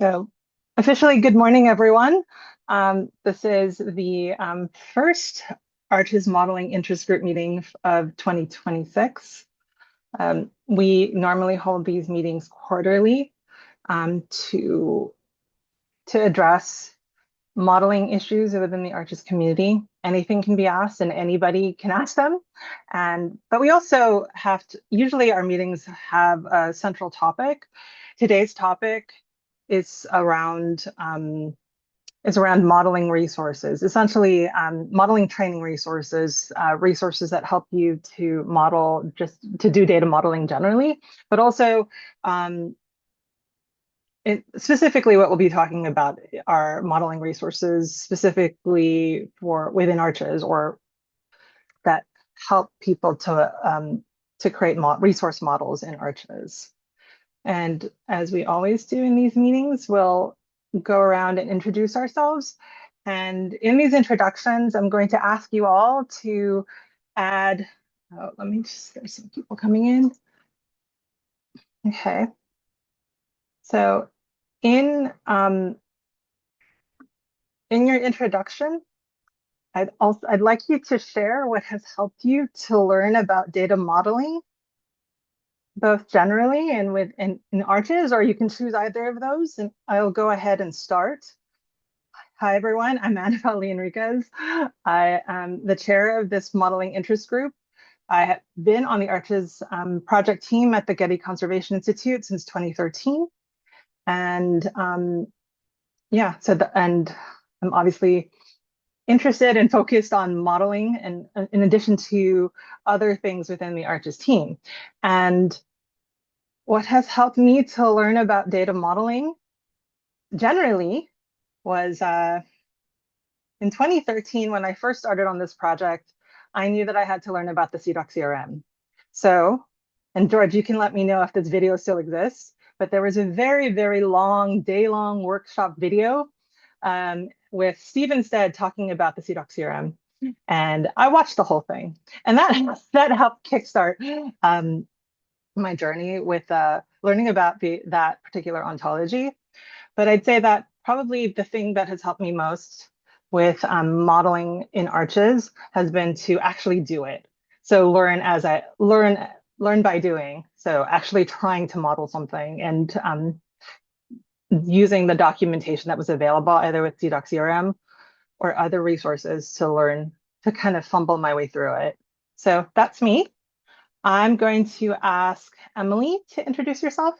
So officially, good morning, everyone. This is the first Arches Modeling Interest Group meeting of 2026. We normally hold these meetings quarterly to address modeling issues within the Arches community. Anything can be asked and anybody can ask them. But we also usually our meetings have a central topic. Today's topic is around modeling resources, essentially modeling training resources, resources that help you to model, just to do data modeling generally, but also specifically what we'll be talking about are modeling resources specifically for within Arches or that help people to create resource models in Arches. And as we always do in these meetings, we'll go around and introduce ourselves. And in these introductions, I'm going to ask you all to add, there's some people coming in. Okay. So in your introduction, I'd like you to share what has helped you to learn about data modeling, both generally and in Arches, or you can choose either of those. And I'll go ahead and start. Hi, everyone. I'm Annabelle Enriquez. I am the chair of this modeling interest group. I have been on the Arches project team at the Getty Conservation Institute since 2013. And yeah, and I'm obviously interested and focused on modeling and in addition to other things within the Arches team. And what has helped me to learn about data modeling generally was in 2013, when I first started on this project, I knew that I had to learn about the CDOC CRM. So, and George, you can let me know if this video still exists, but there was a very, very long, day-long workshop video with Steve Instead talking about the CDOC CRM. And I watched the whole thing. And that helped kickstart my journey with learning about that particular ontology. But I'd say that probably the thing that has helped me most with modeling in Arches has been to actually do it. So learn by doing. So actually trying to model something and using the documentation that was available either with CDOC CRM or other resources to learn to kind of fumble my way through it. So that's me. I'm going to ask Emily to introduce yourself.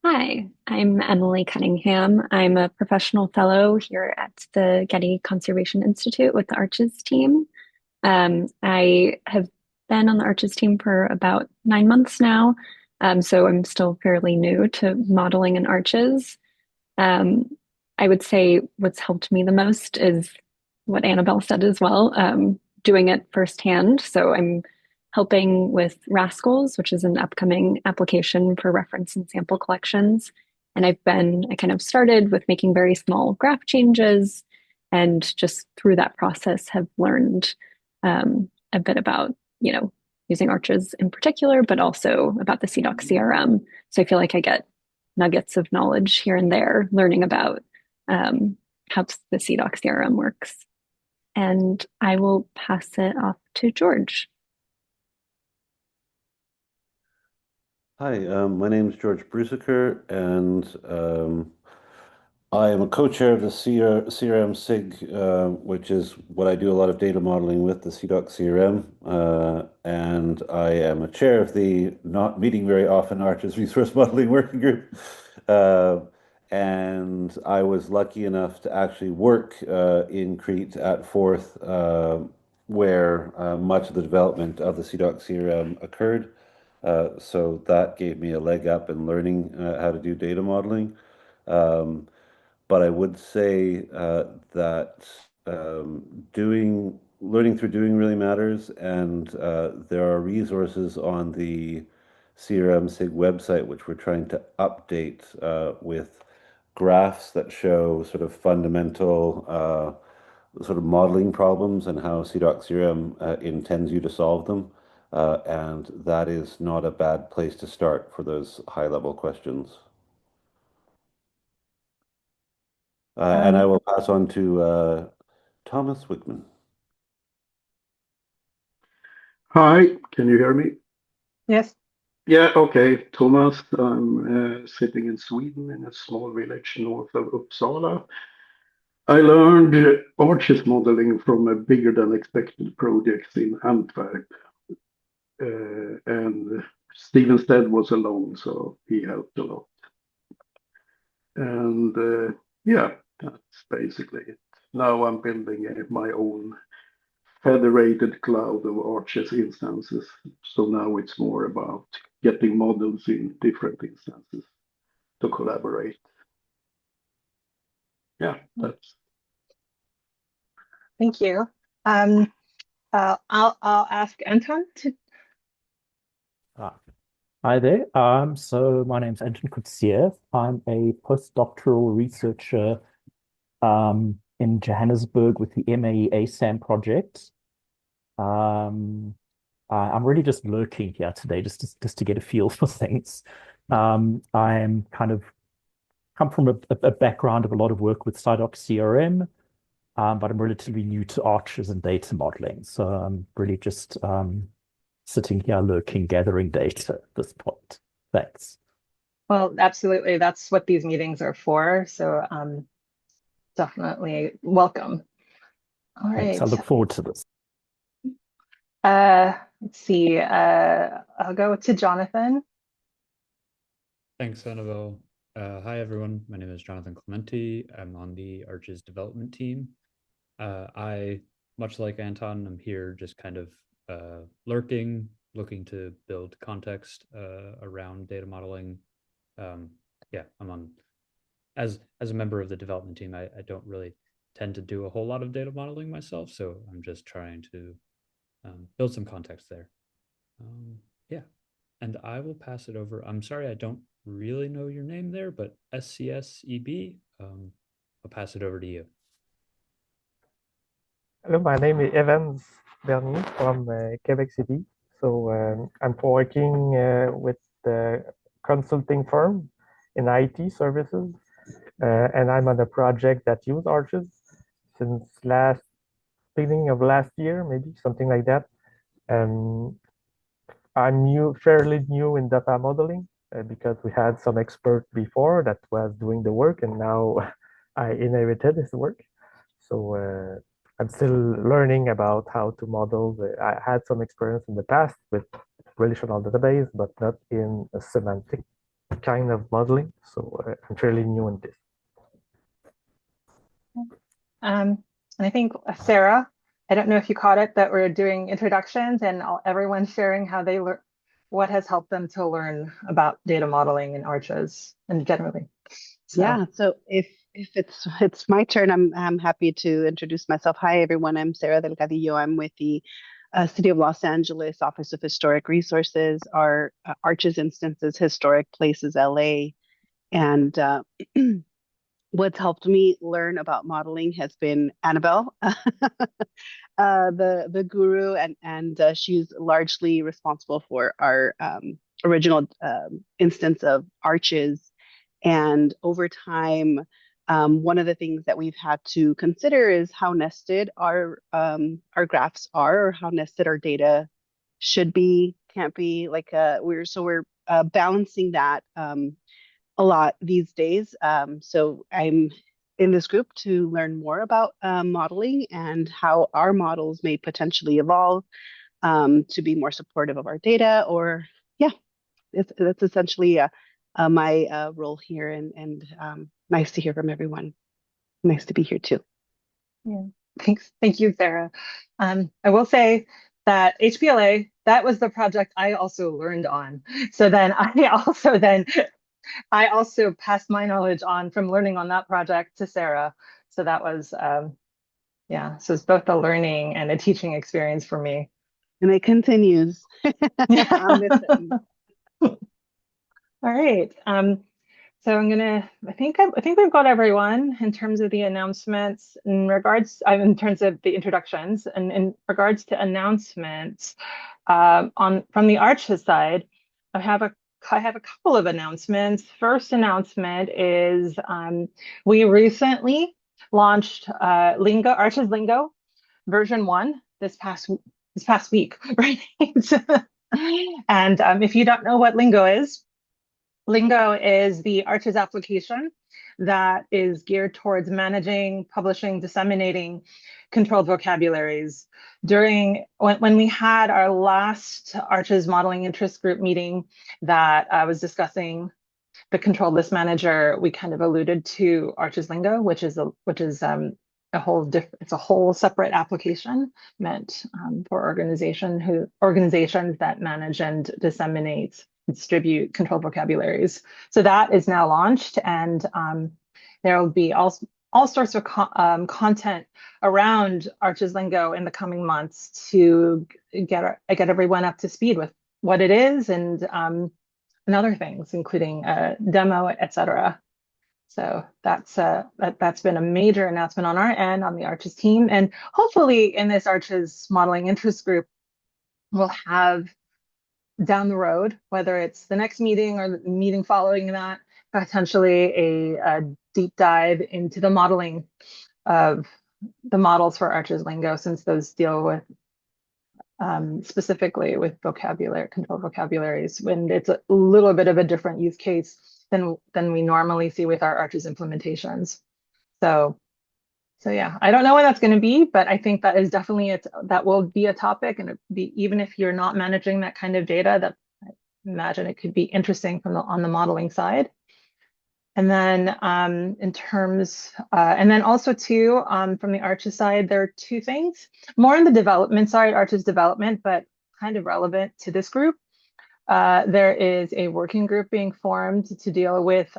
Hi, I'm Emily Cunningham. I'm a professional fellow here at the Getty Conservation Institute with the Arches team. I have been on the Arches team for about 9 months now, so I'm still fairly new to modeling in Arches. I would say what's helped me the most is what Annabelle said as well, doing it firsthand. So I'm helping with Rascals, which is an upcoming application for reference and sample collections. And I kind of started with making very small graph changes and just through that process have learned a bit about, using Arches in particular, but also about the CDOC CRM. So I feel like I get nuggets of knowledge here and there, learning about how the CDOC CRM works. And I will pass it off to George. Hi, my name is George Bruseker, and I am a co-chair of the CRM SIG, which is what I do a lot of data modeling with, the CDOC CRM, and I am a chair of the not meeting very often Arches Resource Modeling Working Group. And I was lucky enough to actually work in Crete at Forth, where much of the development of the CDOC CRM occurred. So that gave me a leg up in learning how to do data modeling. But I would say that learning through doing really matters, and there are resources on the CRM SIG website which we're trying to update with graphs that show sort of fundamental sort of modeling problems and how CDOC CRM intends you to solve them. and that is not a bad place to start for those high-level questions. And I will pass on to Thomas Wickman. Hi, can you hear me? Yes. Yeah, okay. Thomas, I'm sitting in Sweden in a small village north of Uppsala. I learned arches modeling from a bigger than expected project in Antwerp. And Steven Stead was along, so he helped a lot. And yeah, that's basically it. Now I'm building my own federated cloud of Arches instances. So now it's more about getting models in different instances to collaborate. Yeah, that's. Thank you. I'll ask Anton to. Hi there. So my name's Anton Kutsia. I'm a postdoctoral researcher in Johannesburg with the MAE ASAM project. I'm really just lurking here today, just to get a feel for things. I'm kind of come from a background of a lot of work with SciDoc CRM, but I'm relatively new to arches and data modeling. So I'm really just sitting here lurking, gathering data at this point. Thanks. Well, absolutely. That's what these meetings are for. So definitely welcome. All Thanks. right. I look forward to this. Let's see. I'll go to Jonathan. Thanks, Annabelle. Hi, everyone. My name is Jonathan Clementi. I'm on the Arches development team. I, much like Anton, I'm here just kind of lurking, looking to build context around data modeling. Yeah, I'm on as a member of the development team. I don't really tend to do a whole lot of data modeling myself, so I'm just trying to build some context there. Yeah, and I will pass it over. I'm sorry, I don't really know your name there, but SCSEB, I'll pass it over to you. Hello, my name is Evans Bernier from Quebec City. So I'm working with the consulting firm in IT services, and I'm on a project that uses Arches since beginning of last year, maybe something like that. And I'm fairly new in data modeling because we had some expert before that was doing the work, and now I inherited his work. So I'm still learning about how to model. I had some experience in the past with relational database, but not in a semantic kind of modeling. So I'm fairly new in this. And I think Sarah, I don't know if you caught it, that we're doing introductions and everyone's sharing how they learn, what has helped them to learn about data modeling and Arches and generally. So. Yeah, so if it's my turn, I'm happy to introduce myself. Hi, everyone. I'm Sarah Delgadillo. I'm with the City of Los Angeles Office of Historic Resources. Our Arches instance is Historic Places LA, and what's helped me learn about modeling has been Annabelle, the guru, and she's largely responsible for our original instance of Arches. And over time, one of the things that we've had to consider is how nested our graphs are, or how nested our data should be, can't be. Like we're balancing that a lot these days. So I'm in this group to learn more about modeling and how our models may potentially evolve to be more supportive of our data. Or yeah, that's essentially my role here, and nice to hear from everyone. Nice to be here too. Yeah, thanks. Thank you, Sarah. I will say that HPLA, that was the project I also learned on. So then I also passed my knowledge on from learning on that project to Sarah. So that was yeah, so it's both a learning and a teaching experience for me. And it continues on this end. All right. So I think we've got everyone in terms of the announcements. In terms of the introductions, and in regards to announcements, From the Arches side, I have a couple of announcements. First announcement is we recently launched Arches Lingo version 1 this past week, right? And if you don't know what Lingo is the Arches application that is geared towards managing, publishing, disseminating controlled vocabularies. When we had our last Arches modeling interest group meeting that was discussing the controlled list manager, we kind of alluded to Arches Lingo, which is a whole separate application meant for organizations that manage and distribute controlled vocabularies. So that is now launched, and there will be all sorts of content around Arches Lingo in the coming months to get everyone up to speed with what it is and other things, including a demo, etc. So that's been a major announcement on our end on the Arches team, and hopefully in this Arches modeling interest group, we'll have down the road, whether it's the next meeting or the meeting following that, potentially a deep dive into the modeling of the models for Arches Lingo, since those deal with specifically with controlled vocabularies, when it's a little bit of a different use case than we normally see with our Arches implementations. So yeah, I don't know when that's going to be, but I think that is definitely that will be a topic, and even if you're not managing that kind of data, that I imagine it could be interesting on the modeling side. And then and then also too, from the Arches side, there are two things more on the development side, Arches development, but kind of relevant to this group. There is a working group being formed to deal with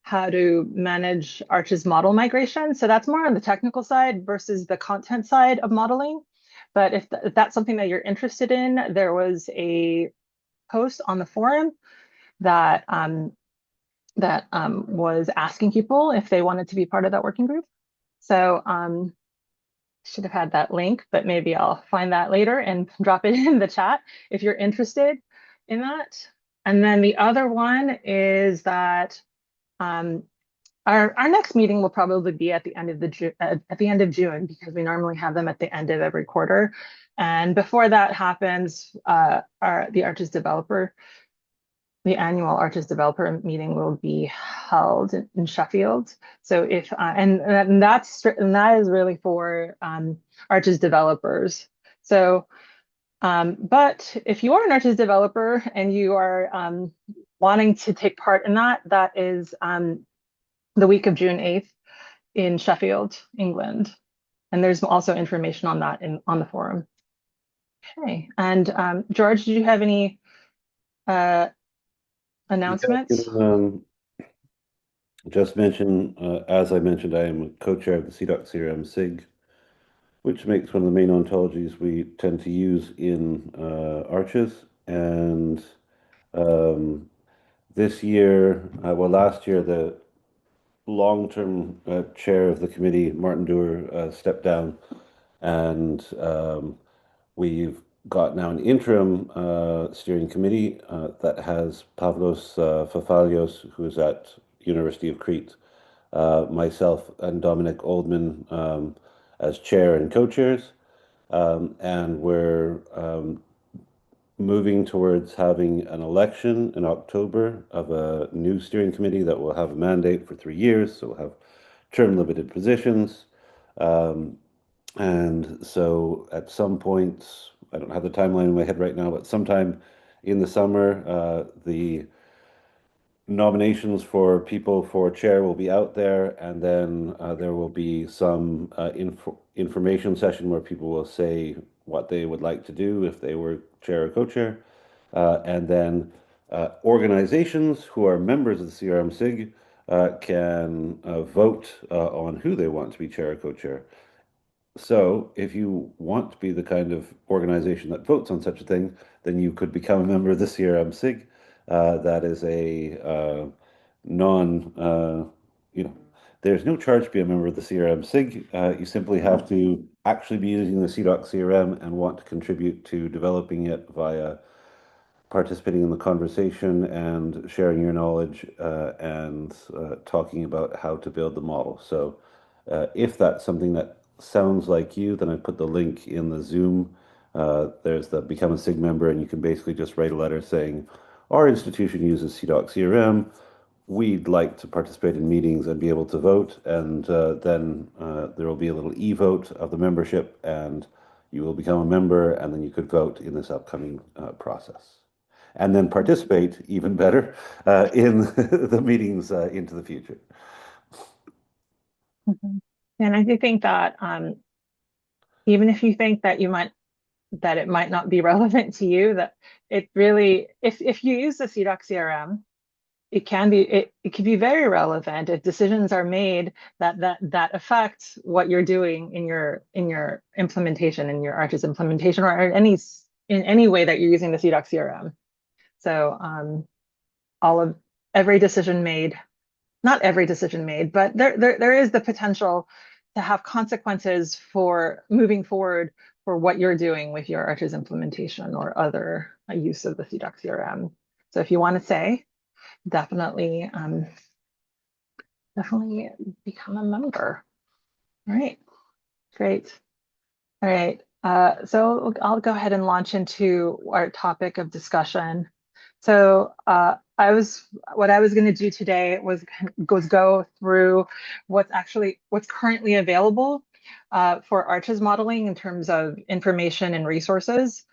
how to manage Arches model migration. So that's more on the technical side versus the content side of modeling. But if that's something that you're interested in, there was a post on the forum that was asking people if they wanted to be part of that working group. So should have had that link, but maybe I'll find that later and drop it in the chat if you're interested in that. And then the other one is that our next meeting will probably be at the end of June, because we normally have them at the end of every quarter. And before that happens, the annual Arches developer meeting will be held in Sheffield. So that is really for Arches developers. So, but if you are an Arches developer and you are wanting to take part in that is the week of June 8th in Sheffield, England. And there's also information on that on the forum. Okay, and George, did you have any announcements? Just mention, as I mentioned, I am a co-chair of the CDOC-CRM SIG, which makes one of the main ontologies we tend to use in Arches. And this year, last year, the long-term chair of the committee, Martin Doer, stepped down, and we've got now an interim steering committee that has Pavlos Fafalios, who is at University of Crete, myself and Dominic Oldman as chair and co-chairs, and we're moving towards having an election in October of a new steering committee that will have a mandate for 3 years, so we'll have term limited positions. And so at some point, I don't have the timeline in my head right now, but sometime in the summer, the nominations for people for chair will be out there, and then there will be some information session where people will say what they would like to do if they were chair or co-chair. And then organizations who are members of the CRM SIG can vote on who they want to be chair or co-chair. So if you want to be the kind of organization that votes on such a thing, then you could become a member of the CRM SIG. That is a There's no charge to be a member of the CRM SIG. You simply have to actually be using the CDOC CRM and want to contribute to developing it via participating in the conversation and sharing your knowledge and talking about how to build the model. So if that's something that sounds like you, then I put the link in the Zoom. There's the Become a SIG member, and you can basically just write a letter saying, our institution uses CDOC CRM. We'd like to participate in meetings and be able to vote. And then there will be a little e-vote of the membership, and you will become a member, and then you could vote in this upcoming process. And then participate, even better, in the meetings into the future. And I do think that even if you think that it might not be relevant to you, that it really, if you use the CDOC CRM, it can be very relevant if decisions are made that affect what you're doing in your implementation, in your Arches implementation, or in any way that you're using the CDOC CRM. So every decision made, not every decision made, but there is the potential to have consequences for moving forward for what you're doing with your Arches implementation or other use of the CDOC CRM. So if you want to say, definitely become a member. All right, great. All right, so I'll go ahead and launch into our topic of discussion. So what I was going to do today was go through what's currently available for Arches modeling in terms of information and resources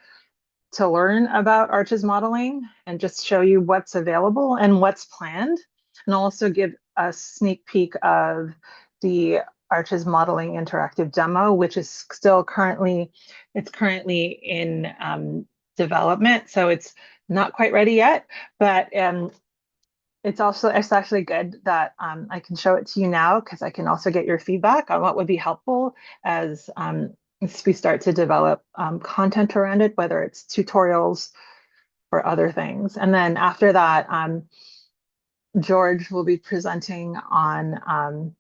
to learn about Arches modeling, and just show you what's available and what's planned, and also give a sneak peek of the Arches modeling interactive demo, which is still currently in development, so it's not quite ready yet, but it's actually good that I can show it to you now, because I can also get your feedback on what would be helpful as we start to develop content around it, whether it's tutorials or other things. And then after that, George will be presenting on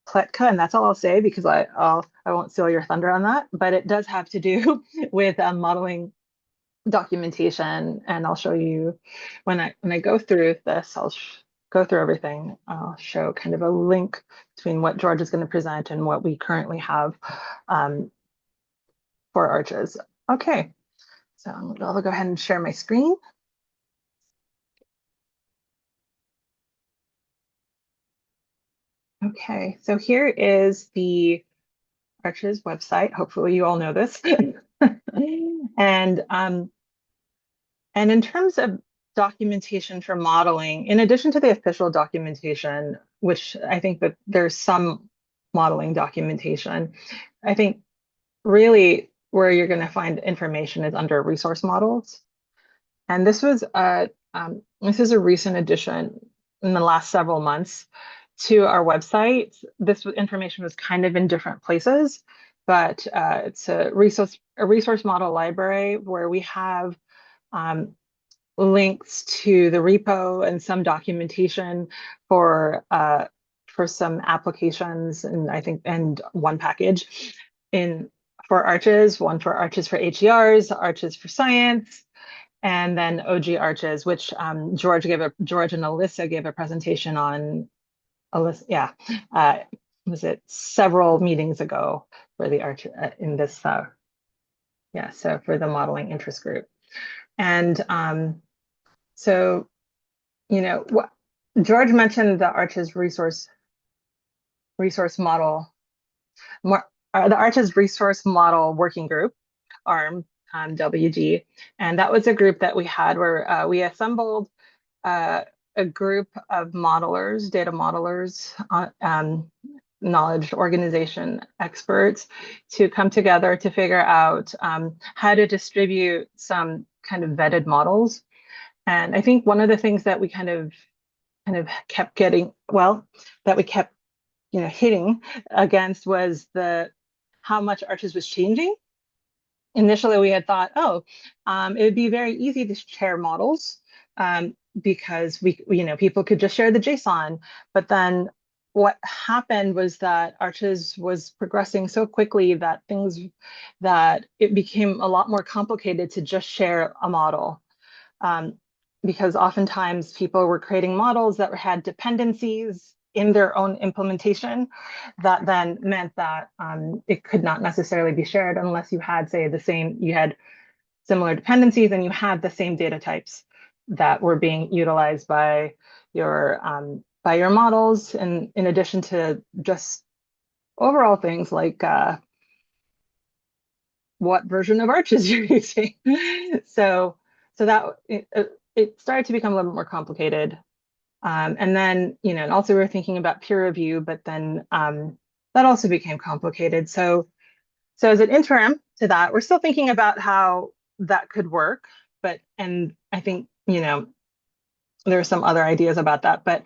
Pletka, and that's all I'll say, because I won't steal your thunder on that, but it does have to do with modeling documentation, and I'll show you when I go through this. I'll go through everything. I'll show kind of a link between what George is going to present and what we currently have for Arches. Okay, so I'll go ahead and share my screen. Okay, so here is the Arches website. Hopefully you all know this. And in terms of documentation for modeling, in addition to the official documentation, which I think that there's some modeling documentation, I think really where you're going to find information is under resource models. And this is a recent addition in the last several months to our website. This information was kind of in different places, but it's a resource model library where we have links to the repo and some documentation for some applications, and I think one package for Arches, one for Arches for HERs, Arches for Science, and then OG Arches, which George and Alyssa gave a presentation on. Alyssa, was it several meetings ago for the Arch in this so for the modeling interest group. And so, what George mentioned, the Arches resource model, the Arches resource model working group, ARM, WG, and that was a group that we had where we assembled a group of modelers, data modelers, knowledge organization experts to come together to figure out how to distribute some kind of vetted models. And I think one of the things that we kind of kept getting, that we kept, hitting against was how much Arches was changing. Initially, we had thought, it would be very easy to share models because people could just share the JSON. But then what happened was that Arches was progressing so quickly that it became a lot more complicated to just share a model. Because oftentimes people were creating models that had dependencies in their own implementation that then meant that it could not necessarily be shared unless you had, say, you had similar dependencies and you had the same data types that were being utilized by your models, and in addition to just overall things like what version of Arches you're using. so that it started to become a little bit more complicated. And then, and also we were thinking about peer review, but then that also became complicated. So as an interim to that, we're still thinking about how that could work. And I think, there are some other ideas about that. But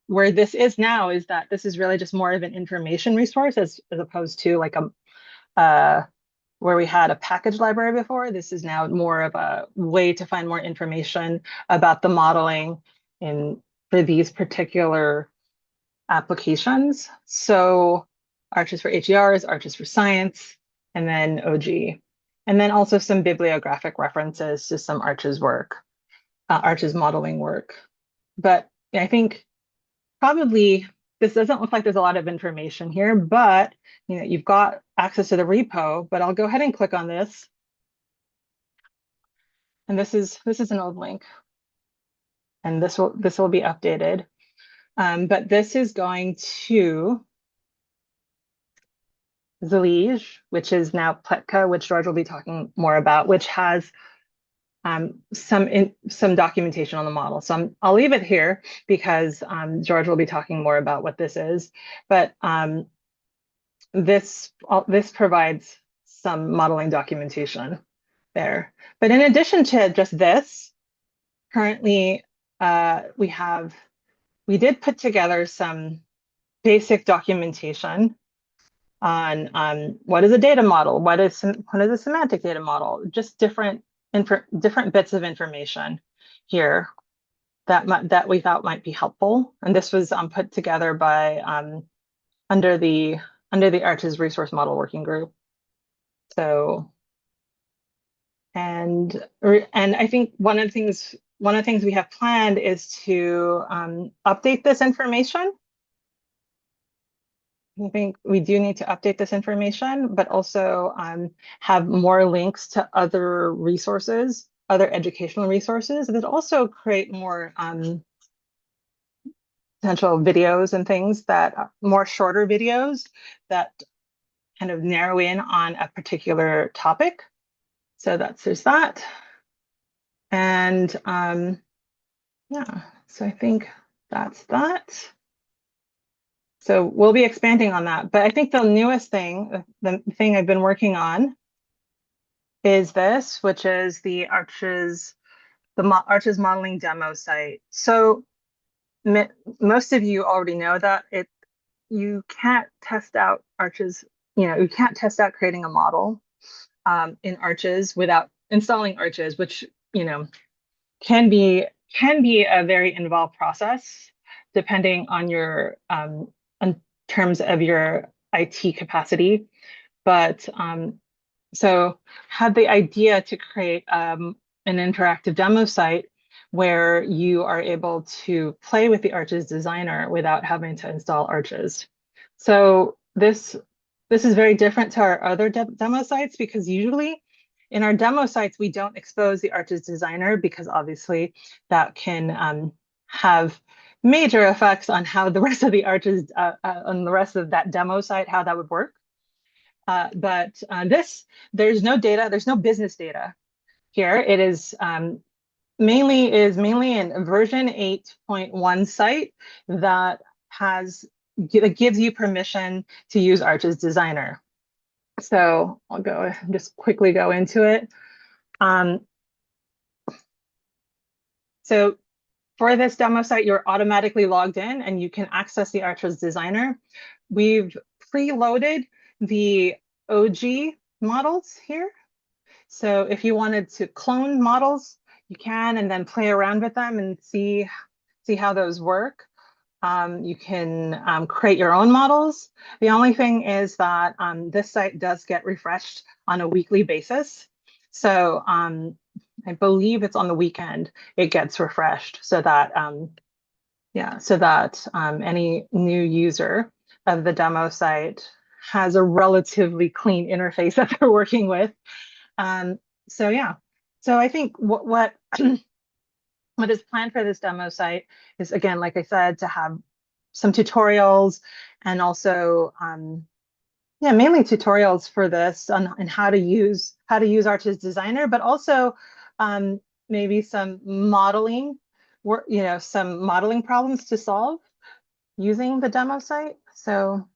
where this is now is that this is really just more of an information resource as opposed to like where we had a package library before. This is now more of a way to find more information about the modeling for these particular applications. So Arches for HERs, Arches for Science, and then OG. And then also some bibliographic references to some Arches work, Arches modeling work. But I think probably this doesn't look like there's a lot of information here, but you've got access to the repo, but I'll go ahead and click on this. And this is an old link. And this will be updated. But this is going to Zalige, which is now Pletka, which George will be talking more about, which has some documentation on the model. So I'll leave it here because George will be talking more about what this is. But this provides some modeling documentation there. But in addition to just this, currently we did put together some basic documentation on what is a data model, what is a semantic data model, just different bits of information here that we thought might be helpful. And this was put together by under the Arches Resource Model Working Group. So, and I think one of the things we have planned is to update this information. I think we do need to update this information, but also have more links to other resources, other educational resources that also create more potential videos and things more shorter videos that kind of narrow in on a particular topic. So there's that. And yeah, so I think that's that. So we'll be expanding on that. But I think the newest thing, the thing I've been working on is this, which is the Arches modeling demo site. So most of you already know that you can't test out Arches, you can't test out creating a model in Arches without installing Arches, which, can be a very involved process depending on your in terms of your IT capacity. But so had the idea to create an interactive demo site where you are able to play with the Arches designer without having to install Arches. So this is very different to our other demo sites, because usually in our demo sites, we don't expose the Arches designer because obviously that can have major effects on how the rest of the Arches, on the rest of that demo site, how that would work. But there's no data, there's no business data here. It is mainly in version 8.1 site that gives you permission to use Arches designer. So I'll just quickly go into it. So for this demo site, you're automatically logged in and you can access the Arches designer. We've preloaded the OG models here. So if you wanted to clone models, you can, and then play around with them and see how those work. You can create your own models. The only thing is that this site does get refreshed on a weekly basis. So I believe it's on the weekend it gets refreshed so that any new user of the demo site has a relatively clean interface that they're working with. So yeah, so I think what what is planned for this demo site is, again, like I said, to have some tutorials and also mainly tutorials for this on how to use Arches Designer, but also maybe some modeling work, some modeling problems to solve using the demo site. So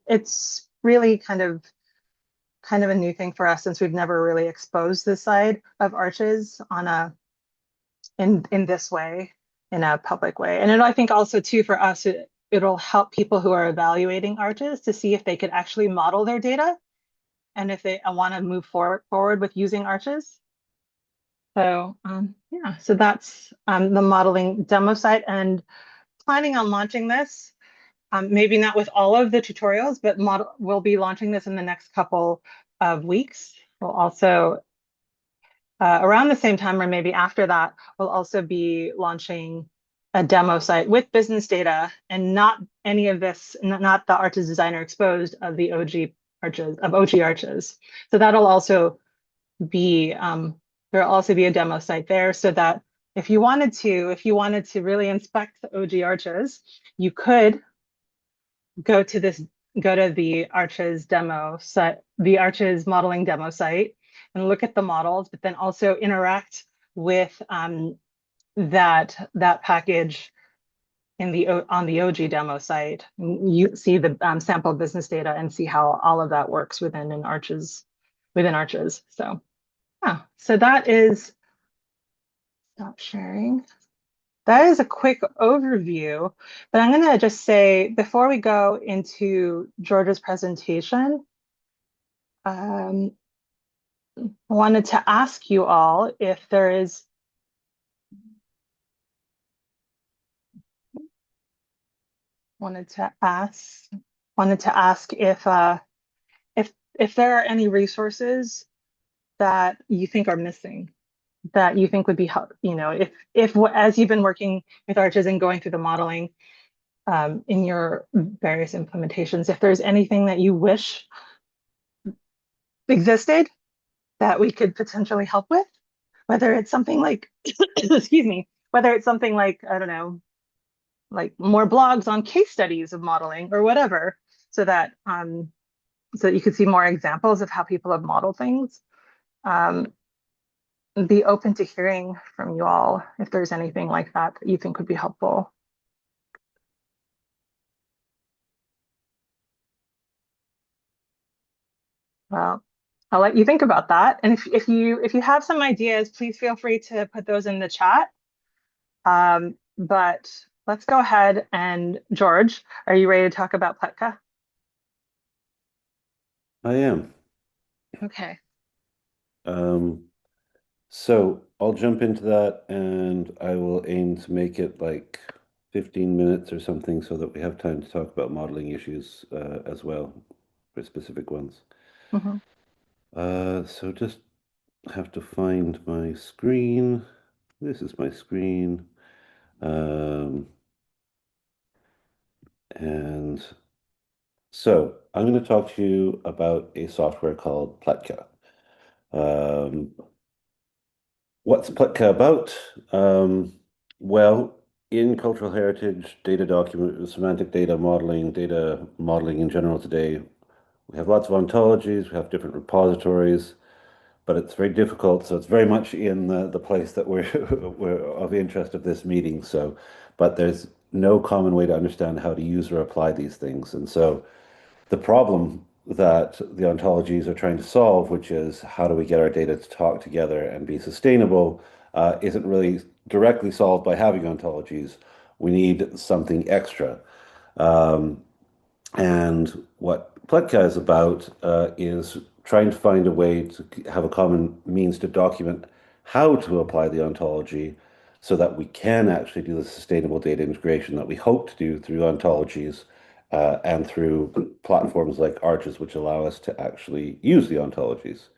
it's really kind of a new thing for us since we've never really exposed this side of Arches in this way, in a public way. And I think also too for us, it'll help people who are evaluating Arches to see if they could actually model their data and if they want to move forward with using Arches. So so that's the modeling demo site, and planning on launching this. Maybe not with all of the tutorials, but we'll be launching this in the next couple of weeks. We'll also, around the same time or maybe after that, we'll also be launching a demo site with business data and not any of this, not the Arches Designer exposed of the OG Arches. So that'll also be, there'll also be a demo site there so that if you wanted to really inspect the OG Arches, you could go to the Arches demo site, the Arches modeling demo site, and look at the models, but then also interact with that package on the OG demo site. You see the sample business data and see how all of that works within Arches. So so that is, stop sharing. That is a quick overview, but I'm going to just say before we go into George's presentation, I wanted to ask you all if there is wanted to ask if there are any resources that you think are missing, that you think would be help, if as you've been working with Arches and going through the modeling in your various implementations, if there's anything that you wish existed that we could potentially help with, whether it's something like, excuse me, whether it's something like, I don't know, like more blogs on case studies of modeling or whatever, so that you could see more examples of how people have modeled things. Be open to hearing from you all if there's anything like that you think would be helpful. Well, I'll let you think about that. And if you have some ideas, please feel free to put those in the chat. But let's go ahead, and George, are you ready to talk about Pletka? I am. Okay. So I'll jump into that, and I will aim to make it like 15 minutes or something so that we have time to talk about modeling issues as well, for specific ones. So just have to find my screen. This is my screen. And so I'm going to talk to you about a software called Pletka. What's Pletka about? Well, in cultural heritage, semantic data modeling in general today, we have lots of ontologies, we have different repositories, but it's very difficult. So it's very much in the place that we're of interest of this meeting. So, but there's no common way to understand how to use or apply these things. And so the problem that the ontologies are trying to solve, which is how do we get our data to talk together and be sustainable, isn't really directly solved by having ontologies. We need something extra. And what Pletka is about is trying to find a way to have a common means to document how to apply the ontology so that we can actually do the sustainable data integration that we hope to do through ontologies and through platforms like Arches, which allow us to actually use the ontologies.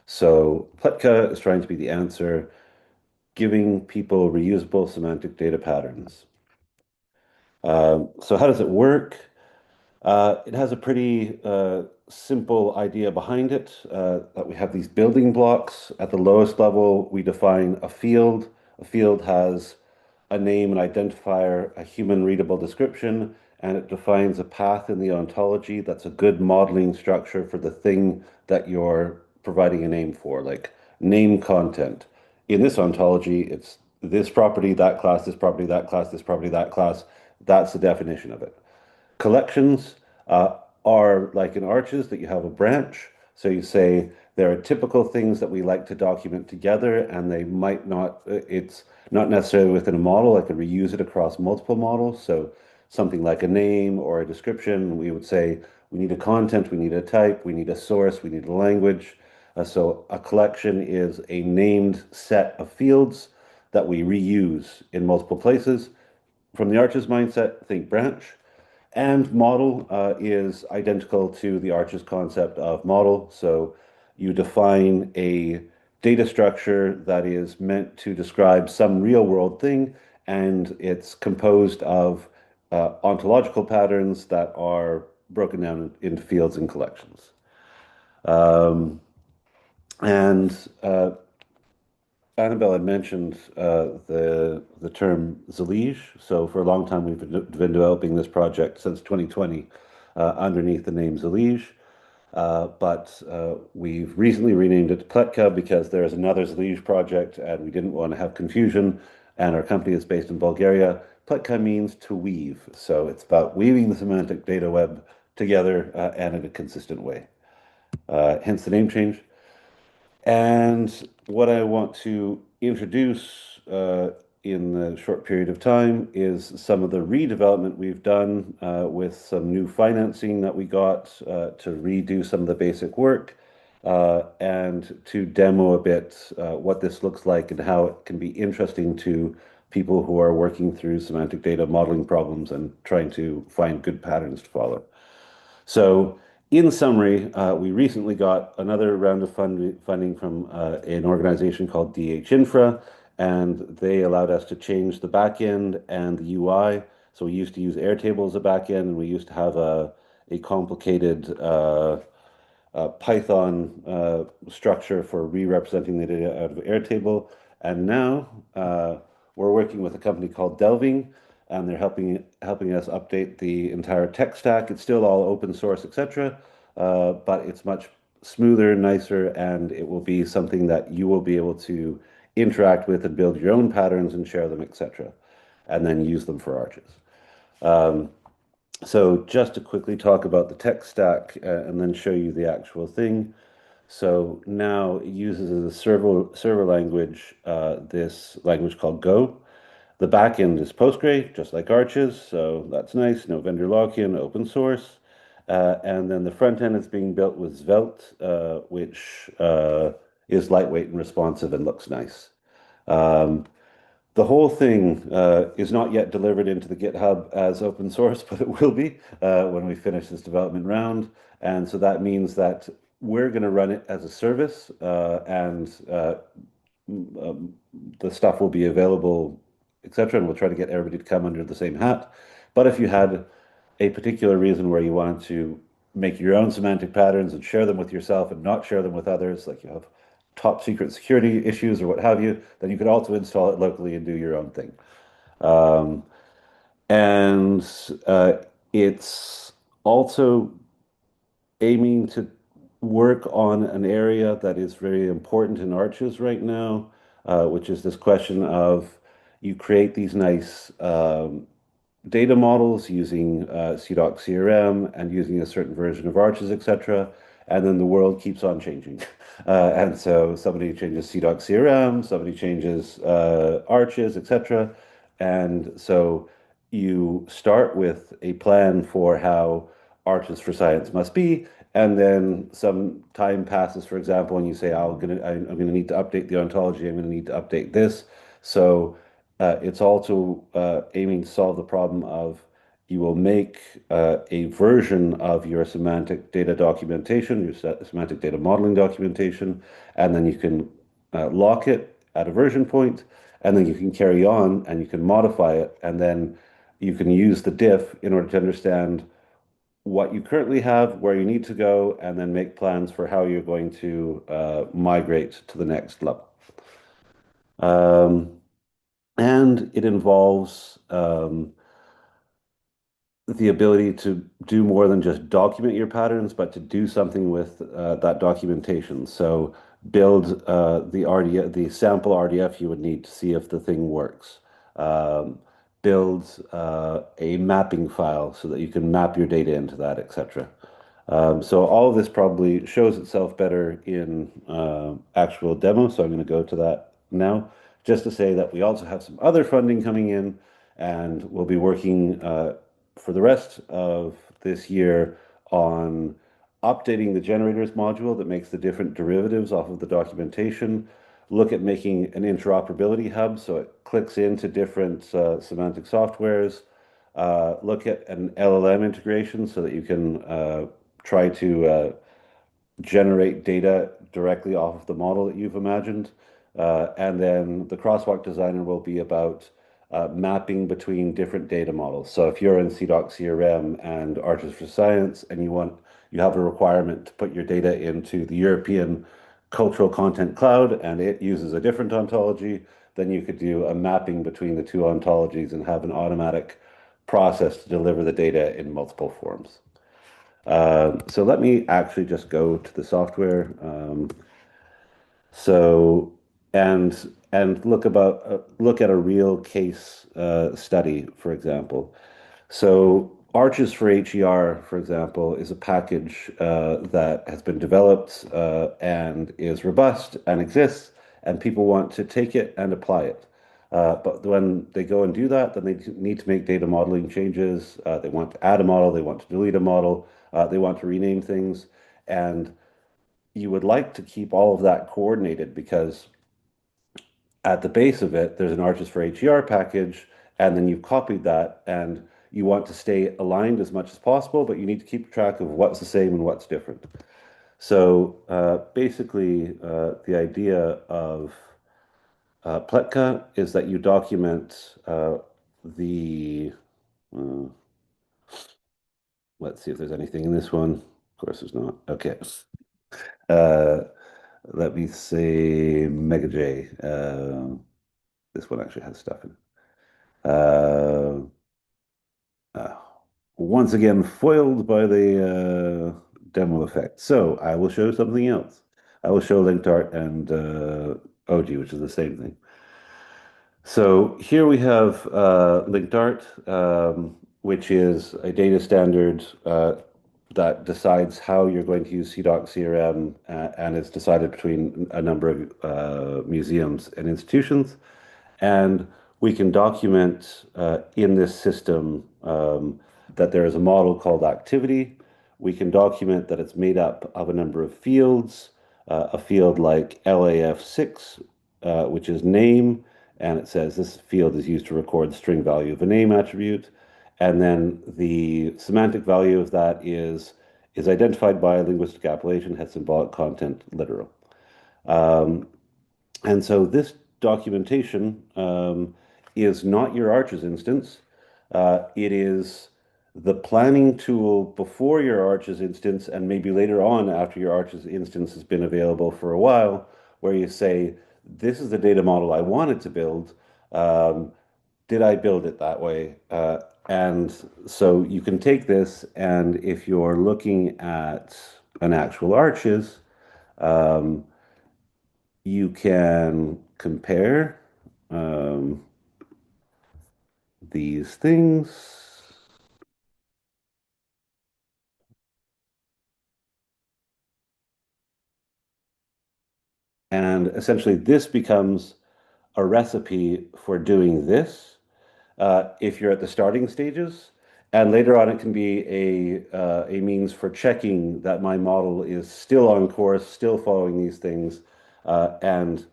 So Pletka is trying to be the answer, giving people reusable semantic data patterns. So how does it work? It has a pretty simple idea behind it, that we have these building blocks. At the lowest level, we define a field. A field has a name, an identifier, a human readable description, and it defines a path in the ontology that's a good modeling structure for the thing that you're providing a name for, like name content. In this ontology, it's this property, that class, this property, that class, this property, that class. That's the definition of it. Collections are like in Arches that you have a branch. So you say there are typical things that we like to document together, and they might not, it's not necessarily within a model. I could reuse it across multiple models. So something like a name or a description, we would say we need a content, we need a type, we need a source, we need a language. So a collection is a named set of fields that we reuse in multiple places. From the Arches mindset, think branch. And model is identical to the Arches concept of model. So you define a data structure that is meant to describe some real world thing, and it's composed of ontological patterns that are broken down into fields and collections. Um, and Annabelle had mentioned the term Zalige. So for a long time, we've been developing this project since 2020 underneath the name Zalige. But we've recently renamed it Pletka because there is another Zalige project and we didn't want to have confusion. And our company is based in Bulgaria. Pletka means to weave. So it's about weaving the semantic data web together and in a consistent way. Hence the name change. And what I want to introduce in the short period of time is some of the redevelopment we've done with some new financing that we got to redo some of the basic work and to demo a bit what this looks like and how it can be interesting to people who are working through semantic data modeling problems and trying to find good patterns to follow. So, in summary, we recently got another round of funding from an organization called DH Infra, and they allowed us to change the backend and the UI. So we used to use Airtable as a backend, and we used to have a complicated Python structure for re-representing the data out of Airtable. And now we're working with a company called Delving, and they're helping us update the entire tech stack. It's still all open source, etc., but it's much smoother, nicer, and it will be something that you will be able to interact with and build your own patterns and share them, etc., and then use them for Arches. So just to quickly talk about the tech stack and then show you the actual thing. So now it uses as a server language this language called Go. The backend is Postgre, just like Arches, so that's nice. No vendor lock-in, open source. And then the front end is being built with Svelte, which is lightweight and responsive and looks nice. The whole thing is not yet delivered into the GitHub as open source, but it will be when we finish this development round. And so that means that we're going to run it as a service, and the stuff will be available, etc. And we'll try to get everybody to come under the same hat. But if you had a particular reason where you wanted to make your own semantic patterns and share them with yourself and not share them with others, like you have top secret security issues or what have you, then you could also install it locally and do your own thing. And it's also aiming to work on an area that is very important in Arches right now, which is this question of you create these nice data models using CDOC CRM and using a certain version of Arches, etc. And then the world keeps on changing. And so somebody changes CDOC CRM, somebody changes Arches, etc. And so you start with a plan for how Arches for Science must be, and then some time passes, for example, and you say, I'm gonna need to update the ontology, I'm gonna need to update this. So It's also aiming to solve the problem of you will make a version of your semantic data documentation, your semantic data modeling documentation, and then you can lock it at a version point, and then you can carry on and you can modify it, and then you can use the diff in order to understand what you currently have, where you need to go, and then make plans for how you're going to migrate to the next level. Um, and it involves the ability to do more than just document your patterns, but to do something with that documentation. So build the RDF, the sample RDF you would need to see if the thing works. Um, build a mapping file so that you can map your data into that, etc. So all of this probably shows itself better in actual demo. So I'm going to go to that now, just to say that we also have some other funding coming in, and we'll be working for the rest of this year on updating the generators module that makes the different derivatives off of the documentation, look at making an interoperability hub so it clicks into different semantic softwares, look at an LLM integration so that you can try to generate data directly off of the model that you've imagined. And then the crosswalk designer will be about mapping between different data models. So if you're in CDOC CRM and Arches for Science and you have a requirement to put your data into the European Cultural Content Cloud and it uses a different ontology, then you could do a mapping between the two ontologies and have an automatic process to deliver the data in multiple forms. So let me actually just go to the software. So and look at a real case study, for example. So Arches for HER, for example, is a package that has been developed and is robust and exists, and people want to take it and apply it. But when they go and do that, then they need to make data modeling changes. They want to add a model, they want to delete a model, they want to rename things, and you would like to keep all of that coordinated because at the base of it, there's an Arches for HER package, and then you've copied that, and you want to stay aligned as much as possible, but you need to keep track of what's the same and what's different. So basically, the idea of Pletka is that you document the, uh, let's see if there's anything in this one. Of course, there's not. Okay. Uh, let me say Mega J. This one actually has stuff in it. Uh, once again, foiled by the demo effect. So I will show something else. I will show linked art and OG, which is the same thing. So here we have linked art, which is a data standard that decides how you're going to use CDOC CRM and it's decided between a number of museums and institutions. And we can document in this system that there is a model called activity. We can document that it's made up of a number of fields, a field like LAF6, which is name, and it says this field is used to record the string value of a name attribute. And then the semantic value of that is identified by a linguistic appellation, has symbolic content, literal. And so this documentation is not your Arches instance. It is the planning tool before your Arches instance, and maybe later on after your Arches instance has been available for a while, where you say, this is the data model I wanted to build. Did I build it that way? And so you can take this, and if you're looking at an actual Arches, you can compare these things. And essentially, this becomes a recipe for doing this if you're at the starting stages. And later on, it can be a means for checking that my model is still on course, still following these things, and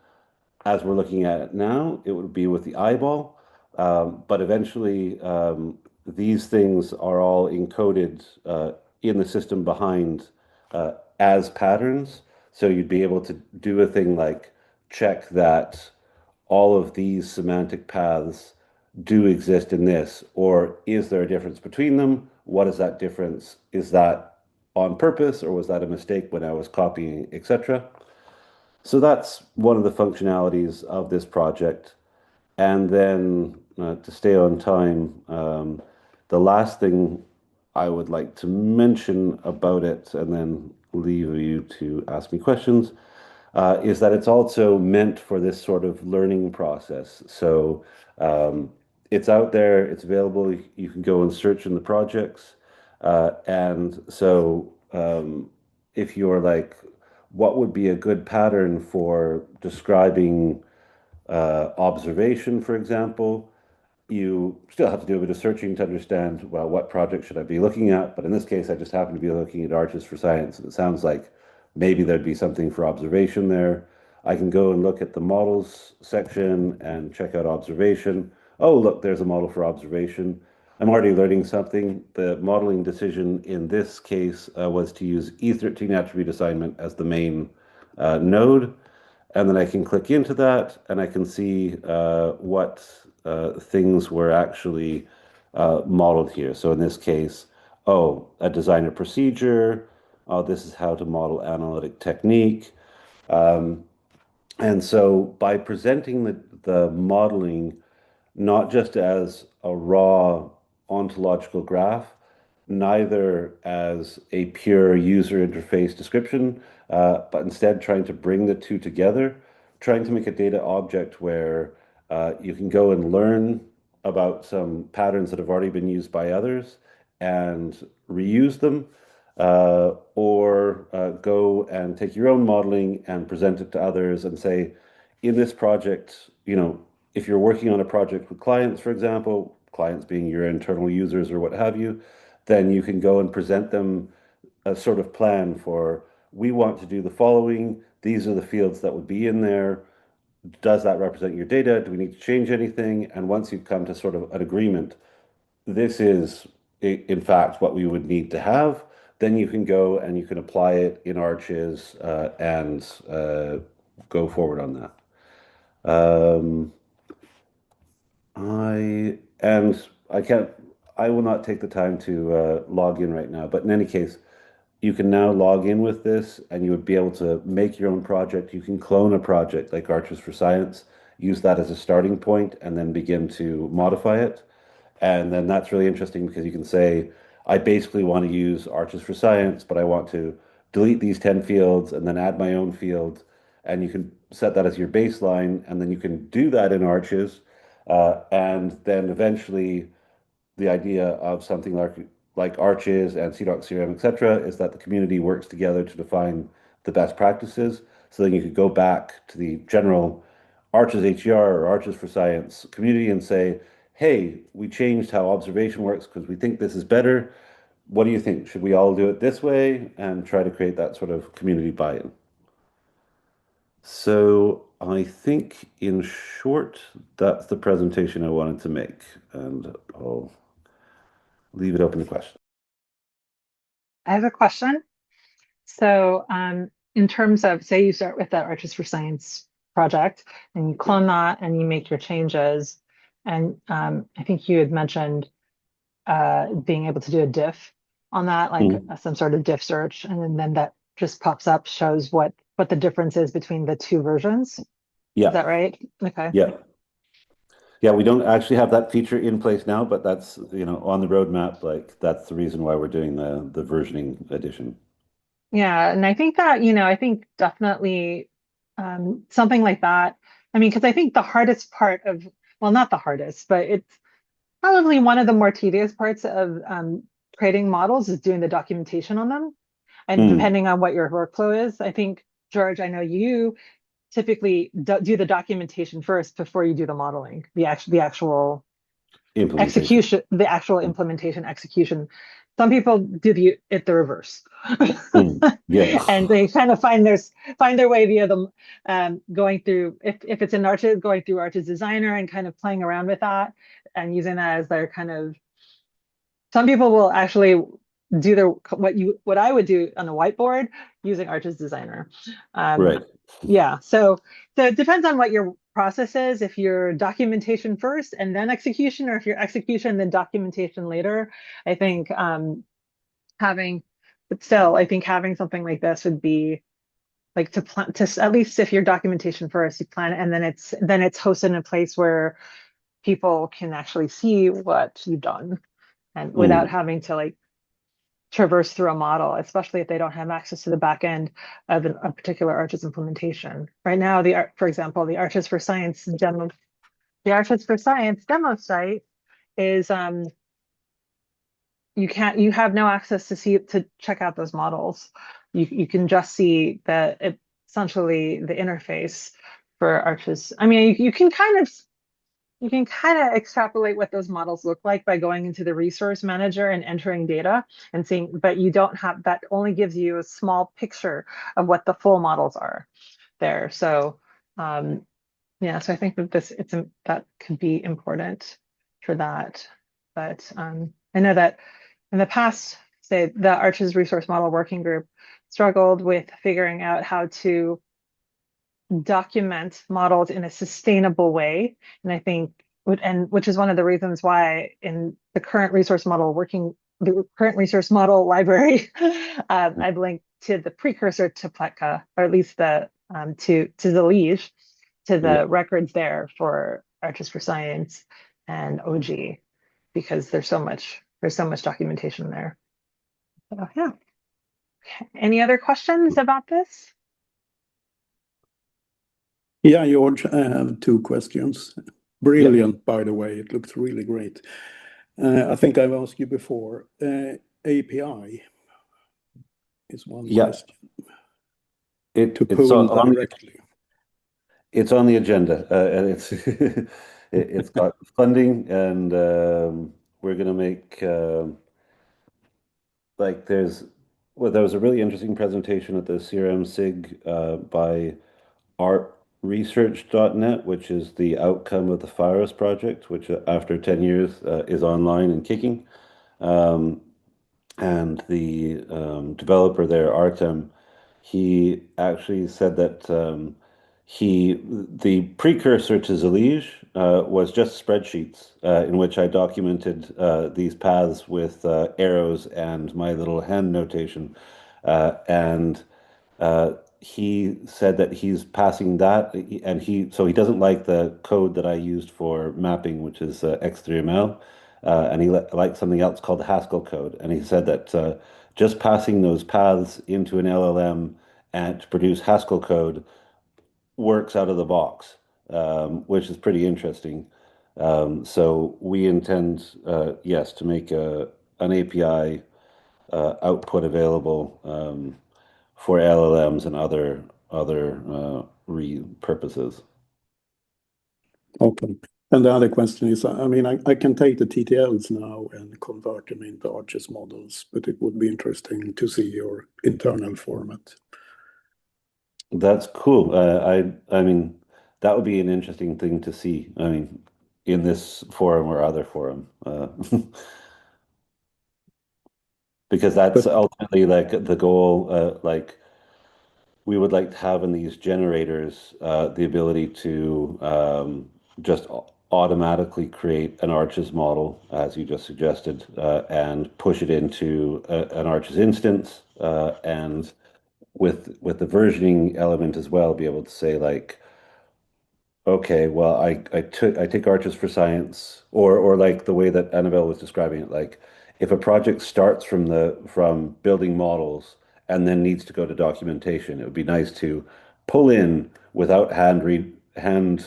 as we're looking at it now, it would be with the eyeball. But eventually, these things are all encoded in the system behind as patterns. So you'd be able to do a thing like check that all of these semantic paths do exist in this, or is there a difference between them? What is that difference? Is that on purpose, or was that a mistake when I was copying, etc.? So that's one of the functionalities of this project. And then to stay on time, the last thing I would like to mention about it, and then leave you to ask me questions, is that it's also meant for this sort of learning process. So it's out there, it's available. You can go and search in the projects. And so if you're like, what would be a good pattern for describing observation, for example? You still have to do a bit of searching to understand, well, what project should I be looking at? But in this case, I just happen to be looking at Arches for Science. And it sounds like maybe there'd be something for observation there. I can go and look at the models section and check out observation. Oh, look, there's a model for observation. I'm already learning something. The modeling decision in this case was to use E13 attribute assignment as the main node. And then I can click into that and I can see what things were actually modeled here. So in this case, oh, a designer procedure. Oh, this is how to model analytic technique. And so by presenting the modeling not just as a raw ontological graph, neither as a pure user interface description, but instead trying to bring the two together, trying to make a data object where you can go and learn about some patterns that have already been used by others and reuse them, or go and take your own modeling and present it to others and say, in this project, if you're working on a project with clients, for example, clients being your internal users or what have you, then you can go and present them a sort of plan for, we want to do the following. These are the fields that would be in there. Does that represent your data? Do we need to change anything? And once you've come to sort of an agreement, this is in fact what we would need to have, then you can go and you can apply it in Arches and go forward on that. I will not take the time to log in right now, but in any case, you can now log in with this and you would be able to make your own project. You can clone a project like Arches for Science, use that as a starting point, and then begin to modify it. And then that's really interesting because you can say, I basically want to use Arches for Science, but I want to delete these 10 fields and then add my own field. And you can set that as your baseline, and then you can do that in Arches. And then eventually the idea of something like Arches and CDOC CRM, etc., is that the community works together to define the best practices. So then you could go back to the general Arches HER or Arches for Science community and say, hey, we changed how observation works because we think this is better. What do you think? Should we all do it this way? And try to create that sort of community buy-in. So I think in short, that's the presentation I wanted to make. And I'll leave it open to questions. I have a question. So in terms of, say you start with that Arches for Science project and you clone that and you make your changes. And I think you had mentioned being able to do a diff on that, like some sort of diff search. And then that just pops up, shows what the difference is between the two versions. Yeah. Is that right? Okay. Yeah. Yeah, we don't actually have that feature in place now, but that's, on the roadmap, like that's the reason why we're doing the versioning edition. Yeah, and I think that, I think definitely something like that. I mean, because I think the hardest part of, well, not the hardest, but it's probably one of the more tedious parts of creating models is doing the documentation on them. And depending on what your workflow is, I think, George, I know you typically do the documentation first before you do the modeling, the actual Implementation. execution, the actual implementation execution. some people do it the reverse. Yeah. And they kind of find their way via the going through, if it's in Arches, going through Arches Designer and kind of playing around with that and using that as their kind of, some people will actually do what I would do on a whiteboard using Arches Designer. Right. Yeah, so it depends on what your process is. If you're documentation first and then execution, or if you're execution then documentation later. I think having, but still, I think having something like this would be like to plan to, at least if you're documentation first, you plan it, and then it's hosted in a place where people can actually see what you've done, and without having to like traverse through a model, especially if they don't have access to the back end of a particular Arches implementation. Right now, for example, the Arches for Science demo site is you have no access to check out those models. You can just see essentially the interface for Arches. I mean, you can kind of extrapolate what those models look like by going into the resource manager and entering data and seeing, but you don't have, that only gives you a small picture of what the full models are there. So yeah, so I think that that could be important for that. But I know that in the past, say the Arches Resource Model Working Group struggled with figuring out how to document models in a sustainable way. And I think, which is one of the reasons why in the current the current resource model library, I've linked to the precursor to Pletka, or at least to the liege, to Yeah. the records there for Arches for Science and OG, because there's so much documentation there. So yeah. Any other questions about this? Yeah, George, I have two questions. Brilliant, by the way. It looks really great. I think I've asked you before. API is one question. To pull directly. It's on the agenda, and it's got funding, and we're going to make there was a really interesting presentation at the CRM SIG by artresearch.net, which is the outcome of the FIRUS project, which after 10 years is online and kicking. And the developer there, Artem, he actually said that the precursor to Zalige was just spreadsheets in which I documented these paths with arrows and my little hand notation. And he said that he's passing that, and he doesn't like the code that I used for mapping, which is X3ML, and he likes something else called the Haskell code. And he said that just passing those paths into an LLM and to produce Haskell code works out of the box, which is pretty interesting. So we intend, yes, to make an API output available for LLMs and other purposes. Okay. And the other question is, I mean, I can take the TTLs now and convert them into Arches models, but it would be interesting to see your internal format. That's cool. I mean, that would be an interesting thing to see. I mean, in this forum or other forum, because that's ultimately like the goal. Like we would like to have in these generators the ability to just automatically create an Arches model, as you just suggested, and push it into an Arches instance, and with the versioning element as well, be able to say like, okay, well, I take Arches for Science, or like the way that Annabelle was describing it, like if a project starts from building models and then needs to go to documentation, it would be nice to pull in without hand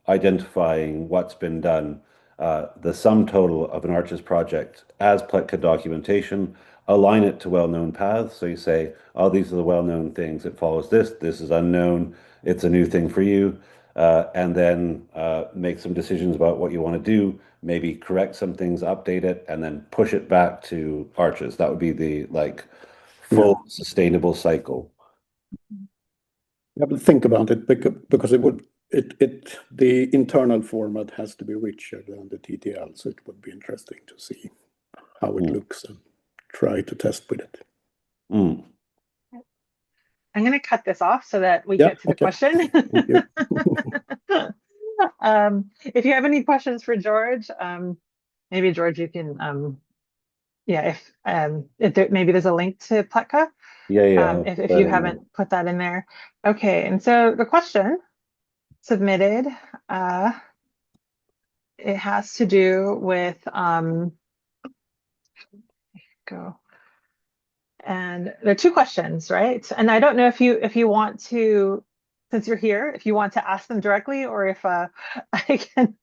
identifying what's been done, the sum total of an Arches project as Pletka documentation, align it to well-known paths. So you say, oh, these are the well-known things. It follows this. This is unknown. It's a new thing for you. and then make some decisions about what you want to do, maybe correct some things, update it, and then push it back to arches. That would be the like full sustainable cycle. Yeah, but think about it because the internal format has to be richer than the TTL, so it would be interesting to see how it looks and try to test with it. Mm. I'm going to cut this off so that we get to the question. Thank you. If you have any questions for George, maybe George, you can, yeah, if maybe there's a link to Pletka, Yeah. if you haven't put that in there. Okay, and so the question submitted, it has to do with go. And there are two questions, right? And I don't know if you want to, since you're here, if you want to ask them directly or if I can.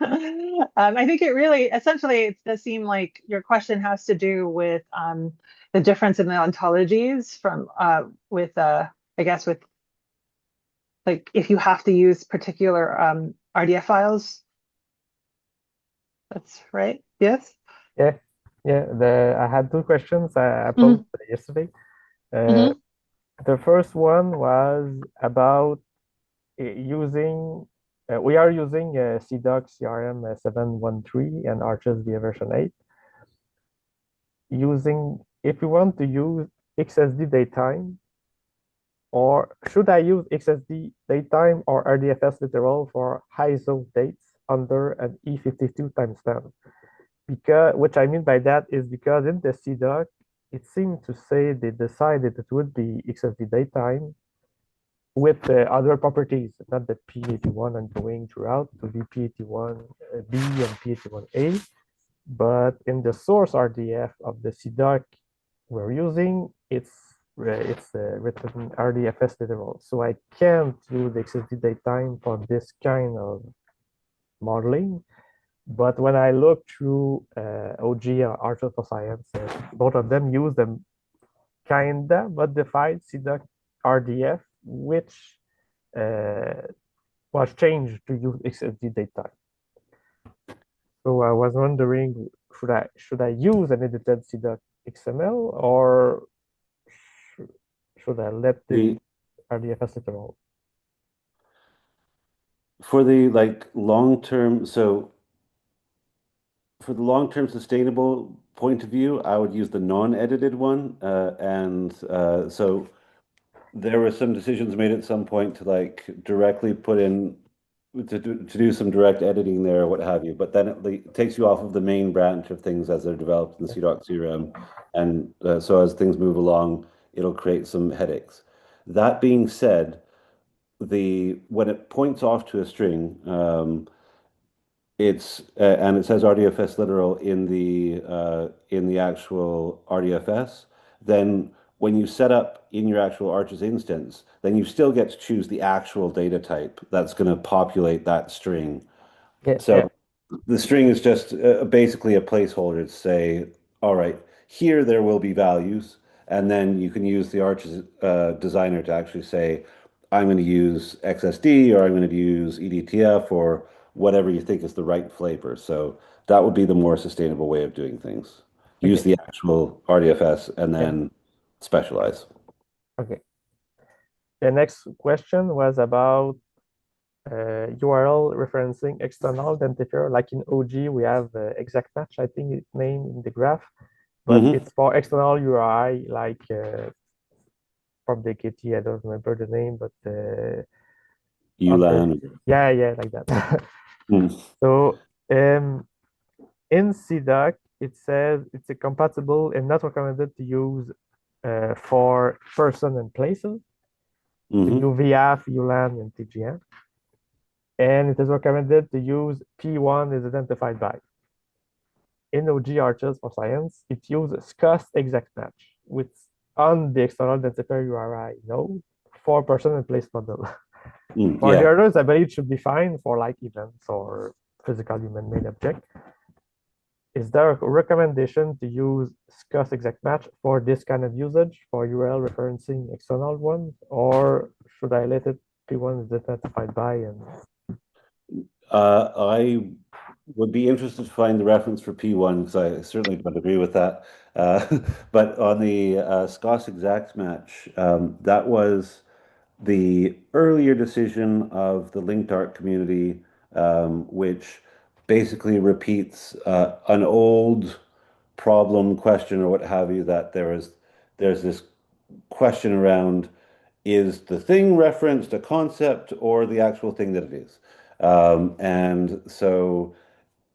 I think it really, essentially, it does seem like your question has to do with the difference in the ontologies from with I guess with like if you have to use particular RDF files. That's right. Yes. Yeah, yeah. I had two questions I posed yesterday. The first one was about using. We are using CDOC CRM 713 and Arches via version 8. Using, if you want to use XSD datetime, or should I use XSD datetime or RDFS literal for ISO dates under an E52 timestamp? Because what I mean by that is because in the CDOC, it seemed to say they decided it would be XSD datetime with other properties, not the P81 and going throughout to be P81B and P81A, but in the source RDF of the CDOC we're using, it's written RDFS literal. So I can't use XSD datetime for this kind of modeling. But when I look through OG or Arches for Science, both of them use them kinda modified CDOC RDF, which was changed to use XSD datetime. So I was wondering, should I use an edited CDOC XML or should I let the RDFS literal? For the like long-term, so for the long-term sustainable point of view, I would use the non-edited one. So there were some decisions made at some point to like directly put in to do some direct editing there or what have you, but then it takes you off of the main branch of things as they're developed in CDOC CRM. And so as things move along, it'll create some headaches. That being said, when it points off to a string, it's and it says RDFS literal in the actual RDFS. Then when you set up in your actual Arches instance, then you still get to choose the actual data type that's going to populate that string. Yeah, So the string is just basically a placeholder to say, all right, here there will be values, and then you can use the Arches designer to actually say, I'm going to use XSD or I'm going to use eDTF or whatever you think is the right flavor. So that would be the more sustainable way of doing things. Use Okay. the actual RDFS and then specialize. Okay. The next question was about URL referencing external identifier. Like in OG, we have exact match, I think it's named in the graph, but it's for external URI, like from the KT, I don't remember the name, but ULAN. yeah, like that. So in CDOC, it says it's compatible and not recommended to use for person and places, UVF, ULAN, and TGN. And it is recommended to use P1 is identified by. In OG Arches for Science, it uses SCUS exact match with on the external identifier URI node for person and place model. For the others, I believe it should be fine for like events or physical human-made object. Is there a recommendation to use SCUS exact match for this kind of usage for URL referencing external ones, or should I let it P1 is identified by and I would be interested to find the reference for P1 because I certainly don't agree with that. But on the Scots exact match, that was the earlier decision of the linked art community, which basically repeats an old problem, question, or what have you, that there's this question around is the thing referenced a concept or the actual thing that it is? And so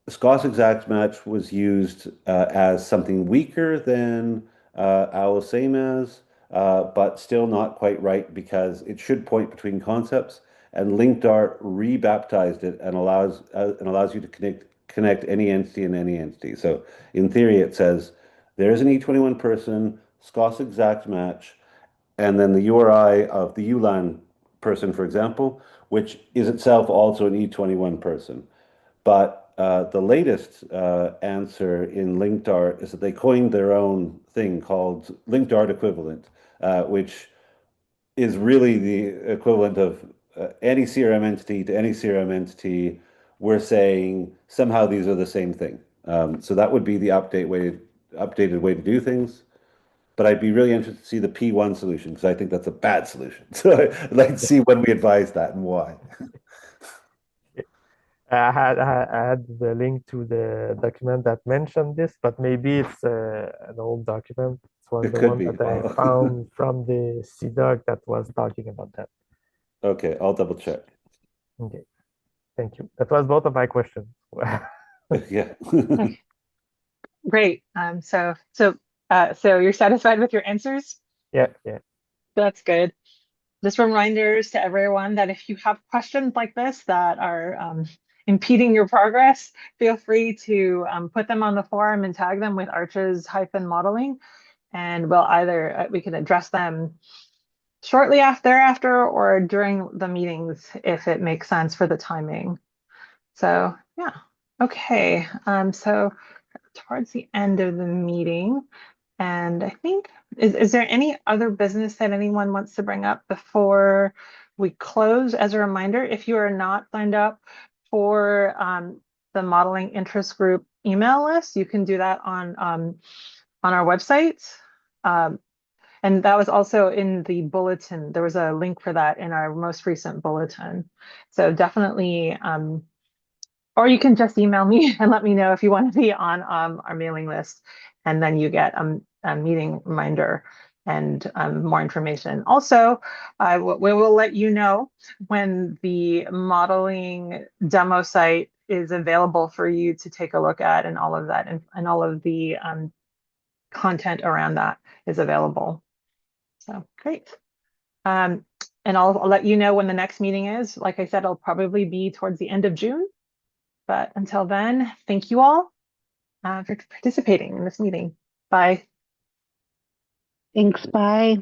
Scott's exact match was used as something weaker than Owl same as, but still not quite right because it should point between concepts. And linked art rebaptized it and allows you to connect any entity and any entity. So in theory, it says there is an E21 person, Scott's exact match, and then the URI of the ULAN person, for example, which is itself also an E21 person. But the latest answer in linked art is that they coined their own thing called linked art equivalent, which is really the equivalent of any CRM entity to any CRM entity. We're saying somehow these are the same thing. So that would be the updated way to do things. But I'd be really interested to see the P1 solution because I think that's a bad solution. So I'd like to see when we advise that and why. I had the link to the document that mentioned this, but maybe it's an old document. It was It the could one be. that I found from the CDOC that was talking about that. Okay, I'll double check. Okay, thank you. That was both of my questions. Yeah. Okay, great. So you're satisfied with your answers? Yeah, yeah. That's good. Just reminders to everyone that if you have questions like this that are impeding your progress, feel free to put them on the forum and tag them with arches-modeling, and we'll either we can address them shortly after or during the meetings if it makes sense for the timing. So yeah, okay. So towards the end of the meeting, and I think, is there any other business that anyone wants to bring up before we close? As a reminder, if you are not signed up for the modeling interest group email list, you can do that on our website. And that was also in the bulletin. There was a link for that in our most recent bulletin. So definitely, or you can just email me and let me know if you want to be on our mailing list, and then you get a meeting reminder and more information. Also, we will let you know when the modeling demo site is available for you to take a look at, and all of that, and all of the content around that is available. So great. And I'll let you know when the next meeting is. Like I said, it'll probably be towards the end of June. But until then, thank you all for participating in this meeting. Bye. Thanks. Bye.